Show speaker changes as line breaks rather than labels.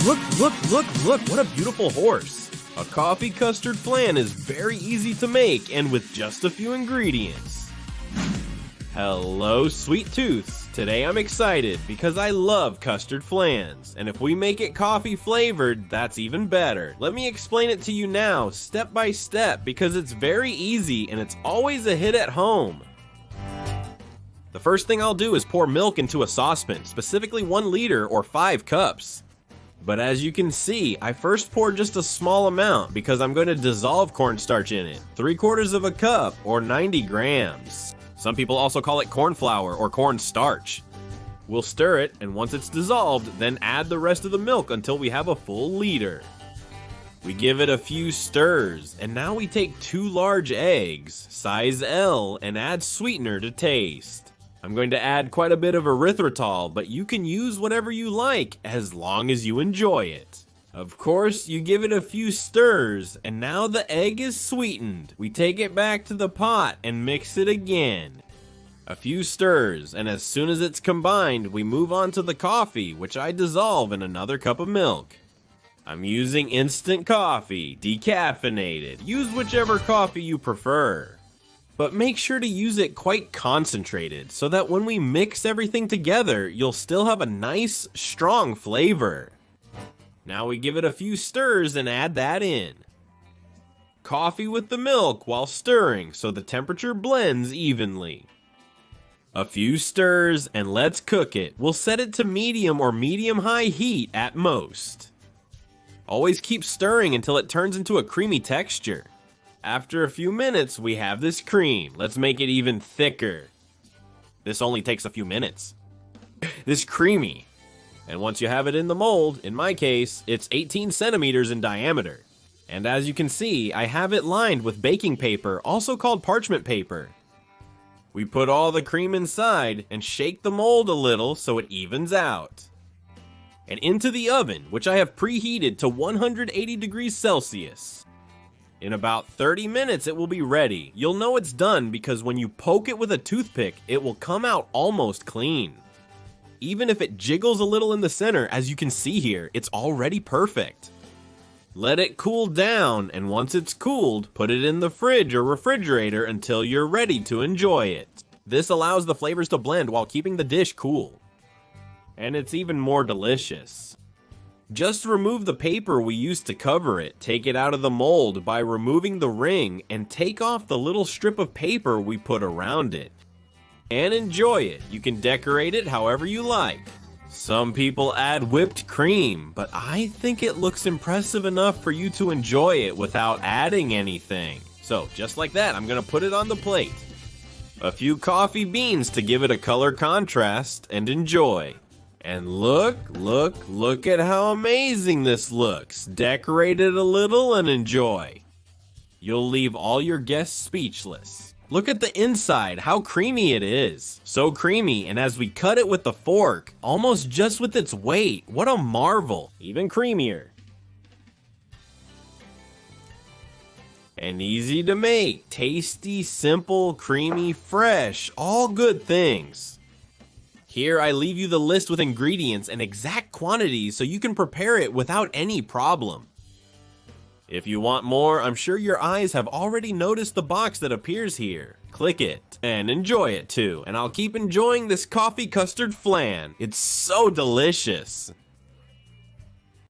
Look, what a beautiful horse. A coffee custard flan is very easy to make and with just a few ingredients. Hello, sweet tooths. Today I'm excited because I love custard flans, and if we make it coffee flavored, that's even better. Let me explain it to you now, step by step, because it's very easy and it's always a hit at home. The first thing I'll do is pour milk into a saucepan, specifically 1 liter or 5 cups. But as you can see, I first pour just a small amount because I'm going to dissolve cornstarch in it, 3/4 of a cup or 90 grams. Some people also call it corn flour or cornstarch. We'll stir it, and once it's dissolved, then add the rest of the milk until we have a full liter. We give it a few stirs, and now we take 2 large eggs, size L, and add sweetener to taste. I'm going to add quite a bit of erythritol, but you can use whatever you like as long as you enjoy it. Of course, you give it a few stirs, and now the egg is sweetened. We take it back to the pot and mix it again. A few stirs, and as soon as it's combined, we move on to the coffee, which I dissolve in another cup of milk. I'm using instant coffee, decaffeinated. Use whichever coffee you prefer. But make sure to use it quite concentrated so that when we mix everything together, you'll still have a nice, strong flavor. Now we give it a few stirs and add that in. Coffee with the milk while stirring so the temperature blends evenly. A few stirs and let's cook it. We'll set it to medium or medium-high heat at most. Always keep stirring until it turns into a creamy texture. After a few minutes, we have this cream. Let's make it even thicker. This only takes a few minutes. This creamy. And once you have it in the mold, in my case, it's 18 centimeters in diameter. And as you can see, I have it lined with baking paper, also called parchment paper. We put all the cream inside and shake the mold a little so it evens out. And into the oven, which I have preheated to 180 degrees Celsius. In about 30 minutes, it will be ready. You'll know it's done because when you poke it with a toothpick, it will come out almost clean. Even if it jiggles a little in the center, as you can see here, it's already perfect. Let it cool down, and once it's cooled, put it in the fridge or refrigerator until you're ready to enjoy it. This allows the flavors to blend while keeping the dish cool. And it's even more delicious. Just remove the paper we used to cover it, take it out of the mold by removing the ring, and take off the little strip of paper we put around it. And enjoy it. You can decorate it however you like. Some people add whipped cream, but I think it looks impressive enough for you to enjoy it without adding anything. So just like that, I'm gonna put it on the plate. A few coffee beans to give it a color contrast, and enjoy. And look at how amazing this looks. Decorate it a little and enjoy. You'll leave all your guests speechless. Look at the inside, how creamy it is. So creamy, and as we cut it with the fork, almost just with its weight, what a marvel. Even creamier. And easy to make, tasty, simple, creamy, fresh, all good things. Here I leave you the list with ingredients and exact quantities so you can prepare it without any problem. If you want more, I'm sure your eyes have already noticed the box that appears here. Click it and enjoy it too, and I'll keep enjoying this coffee custard flan. It's so delicious.